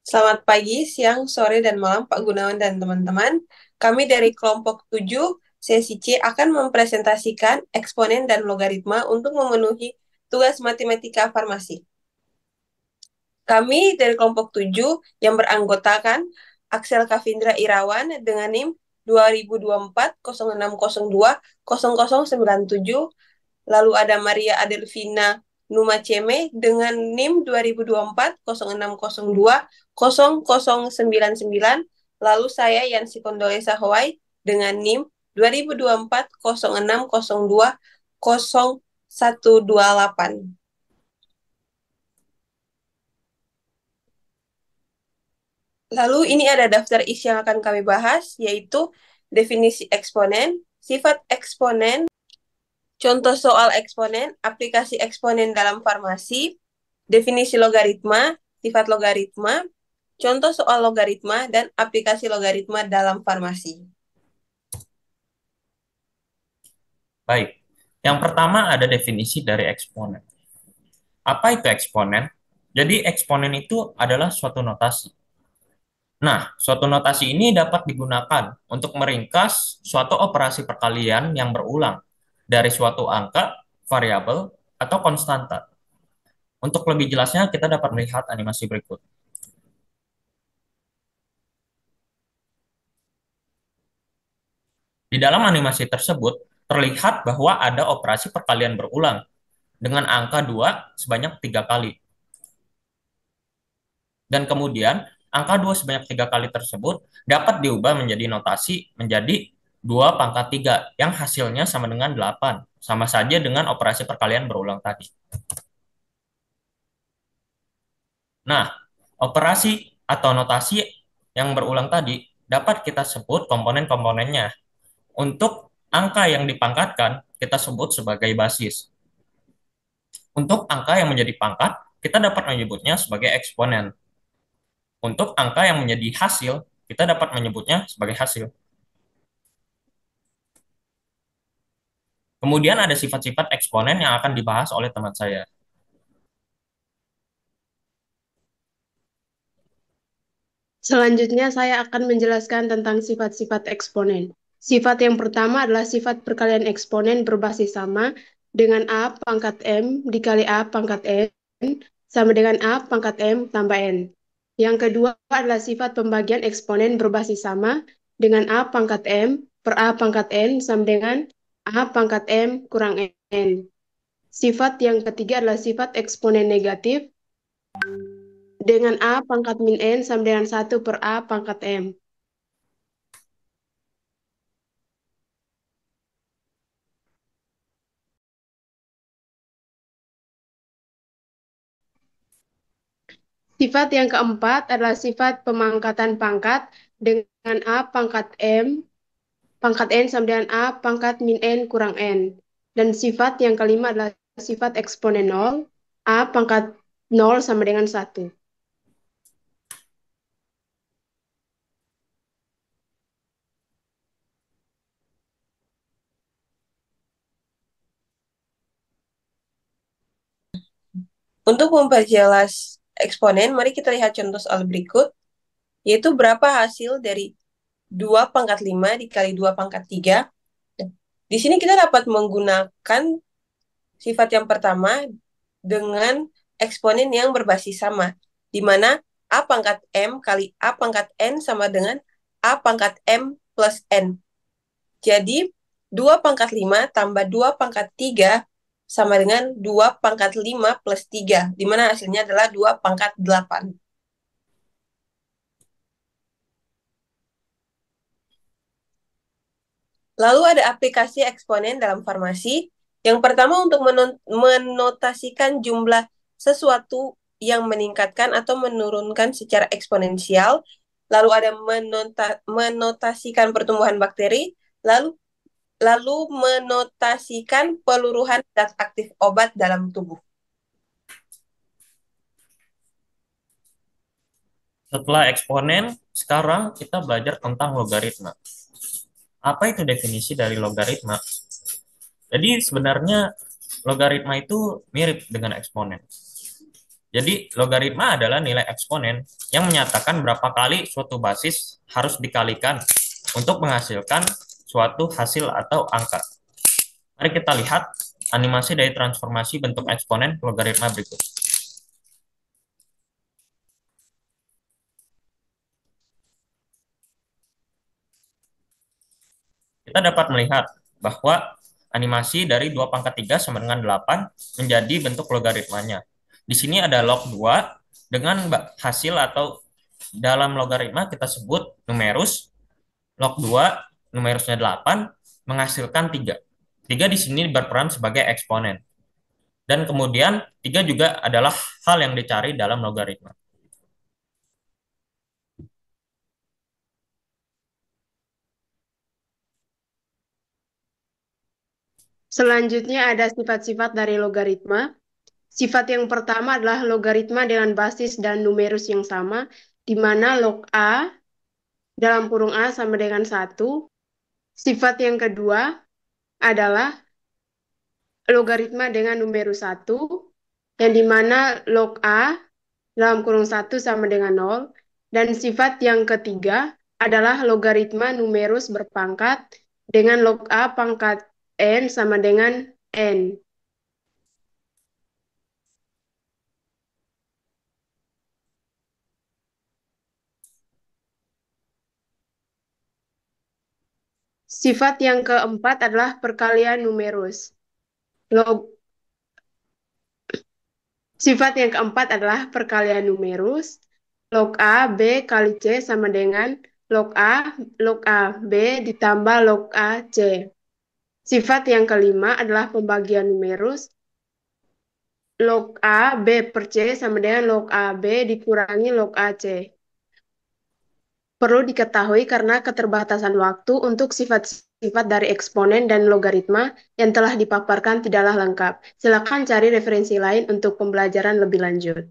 Selamat pagi, siang, sore, dan malam Pak Gunawan dan teman-teman. Kami dari kelompok 7 sesi C akan mempresentasikan eksponen dan logaritma untuk memenuhi tugas matematika farmasi. Kami dari kelompok 7 yang beranggotakan Axel Kavindra Irawan dengan NIM 2024 0602 0097, lalu ada Maria Adelvina Numaceme dengan NIM 2024 0602 0099, lalu saya Yansi Kondolesa Hawai dengan NIM 2024 0602 000128. Lalu ini ada daftar isi yang akan kami bahas, yaitu definisi eksponen, sifat eksponen, contoh soal eksponen, aplikasi eksponen dalam farmasi, definisi logaritma, sifat logaritma, contoh soal logaritma, dan aplikasi logaritma dalam farmasi. Baik, yang pertama ada definisi dari eksponen. Apa itu eksponen? Jadi eksponen itu adalah suatu notasi. Nah, suatu notasi ini dapat digunakan untuk meringkas suatu operasi perkalian yang berulang dari suatu angka, variabel, atau konstanta. Untuk lebih jelasnya, kita dapat melihat animasi berikut. Di dalam animasi tersebut, terlihat bahwa ada operasi perkalian berulang dengan angka 2 sebanyak 3 kali. Dan kemudian, angka 2 sebanyak 3 kali tersebut dapat diubah menjadi notasi menjadi 2 pangkat 3 yang hasilnya sama dengan 8. Sama saja dengan operasi perkalian berulang tadi. Nah, operasi atau notasi yang berulang tadi dapat kita sebut komponen-komponennya. Untuk angka yang dipangkatkan, kita sebut sebagai basis. Untuk angka yang menjadi pangkat, kita dapat menyebutnya sebagai eksponen. Untuk angka yang menjadi hasil, kita dapat menyebutnya sebagai hasil. Kemudian ada sifat-sifat eksponen yang akan dibahas oleh teman saya. Selanjutnya, saya akan menjelaskan tentang sifat-sifat eksponen. Sifat yang pertama adalah sifat perkalian eksponen berbasis sama dengan A pangkat M dikali A pangkat N sama dengan A pangkat M tambah N. Yang kedua adalah sifat pembagian eksponen berbasis sama dengan A pangkat M per A pangkat N sama dengan A pangkat M kurang N. Sifat yang ketiga adalah sifat eksponen negatif dengan A pangkat min N sama dengan 1 per A pangkat M. Sifat yang keempat adalah sifat pemangkatan pangkat dengan A pangkat M, pangkat N sama dengan A pangkat min N kurang N. Dan sifat yang kelima adalah sifat eksponen 0, A pangkat 0 sama dengan 1. Untuk memperjelas eksponen, mari kita lihat contoh soal berikut, yaitu berapa hasil dari 2 pangkat 5 dikali 2 pangkat 3. Di sini kita dapat menggunakan sifat yang pertama dengan eksponen yang berbasis sama, di mana A pangkat M kali A pangkat N sama dengan A pangkat M plus N. Jadi, 2 pangkat 5 tambah 2 pangkat 3 sama dengan 2 pangkat 5 plus 3, di mana hasilnya adalah 2 pangkat 8. Lalu ada aplikasi eksponen dalam farmasi. Yang pertama untuk menotasikan jumlah sesuatu yang meningkatkan atau menurunkan secara eksponensial. Lalu ada menotasikan pertumbuhan bakteri. Lalu lalu menotasikan peluruhan zat aktif obat dalam tubuh. Setelah eksponen, sekarang kita belajar tentang logaritma. Apa itu definisi dari logaritma? Jadi sebenarnya logaritma itu mirip dengan eksponen. Jadi logaritma adalah nilai eksponen yang menyatakan berapa kali suatu basis harus dikalikan untuk menghasilkan suatu hasil atau angka. Mari kita lihat animasi dari transformasi bentuk eksponen logaritma berikut. Kita dapat melihat bahwa animasi dari 2 pangkat 3 sama dengan 8 menjadi bentuk logaritmanya. Di sini ada log 2 dengan hasil atau dalam logaritma kita sebut numerus. Log 2 numerusnya 8 menghasilkan 3. 3 di sini berperan sebagai eksponen. Dan kemudian 3 juga adalah hal yang dicari dalam logaritma. Selanjutnya ada sifat-sifat dari logaritma. Sifat yang pertama adalah logaritma dengan basis dan numerus yang sama, di mana log A dalam kurung A sama dengan 1. Sifat yang kedua adalah logaritma dengan numerus 1, yang di mana log A dalam kurung 1 sama dengan 0. Dan sifat yang ketiga adalah logaritma numerus berpangkat dengan log A pangkat N sama dengan N. Sifat yang keempat adalah perkalian numerus. Sifat yang keempat adalah perkalian numerus. Log A, B kali C sama dengan log A, B ditambah log A, C. Sifat yang kelima adalah pembagian numerus. Log A, B per C sama dengan log A, B dikurangi log A, C. Perlu diketahui karena keterbatasan waktu untuk sifat-sifat dari eksponen dan logaritma yang telah dipaparkan tidaklah lengkap. Silakan cari referensi lain untuk pembelajaran lebih lanjut.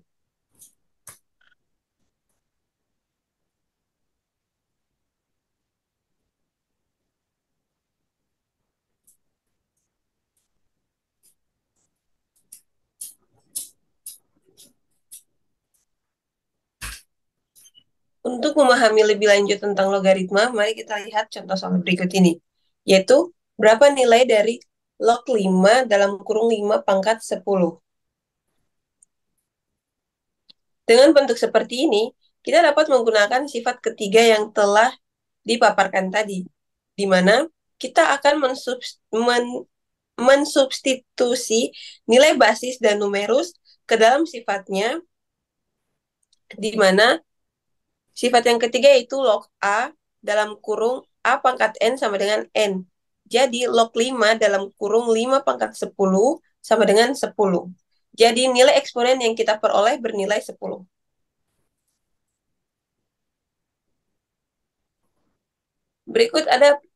Untuk memahami lebih lanjut tentang logaritma, mari kita lihat contoh soal berikut ini, yaitu berapa nilai dari log 5 dalam kurung 5 pangkat 10. Dengan bentuk seperti ini, kita dapat menggunakan sifat ketiga yang telah dipaparkan tadi, di mana kita akan mensubstitusi nilai basis dan numerus ke dalam sifatnya, di mana sifat yang ketiga yaitu log A dalam kurung A pangkat N sama dengan N. Jadi log 5 dalam kurung 5 pangkat 10 sama dengan 10. Jadi nilai eksponen yang kita peroleh bernilai 10. Berikut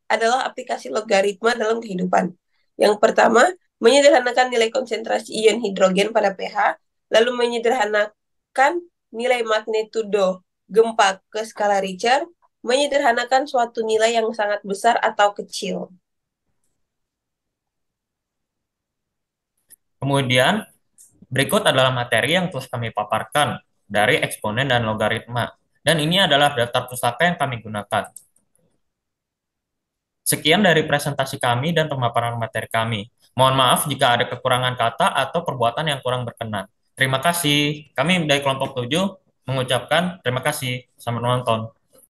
adalah aplikasi logaritma dalam kehidupan. Yang pertama, menyederhanakan nilai konsentrasi ion hidrogen pada pH, lalu menyederhanakan nilai magnitudo gempa ke skala Richter, menyederhanakan suatu nilai yang sangat besar atau kecil. Kemudian, berikut adalah materi yang telah kami paparkan dari eksponen dan logaritma. Dan ini adalah daftar pustaka yang kami gunakan. Sekian dari presentasi kami dan pemaparan materi kami. Mohon maaf jika ada kekurangan kata atau perbuatan yang kurang berkenan. Terima kasih. Kami dari kelompok 7 mengucapkan terima kasih. Selamat menonton.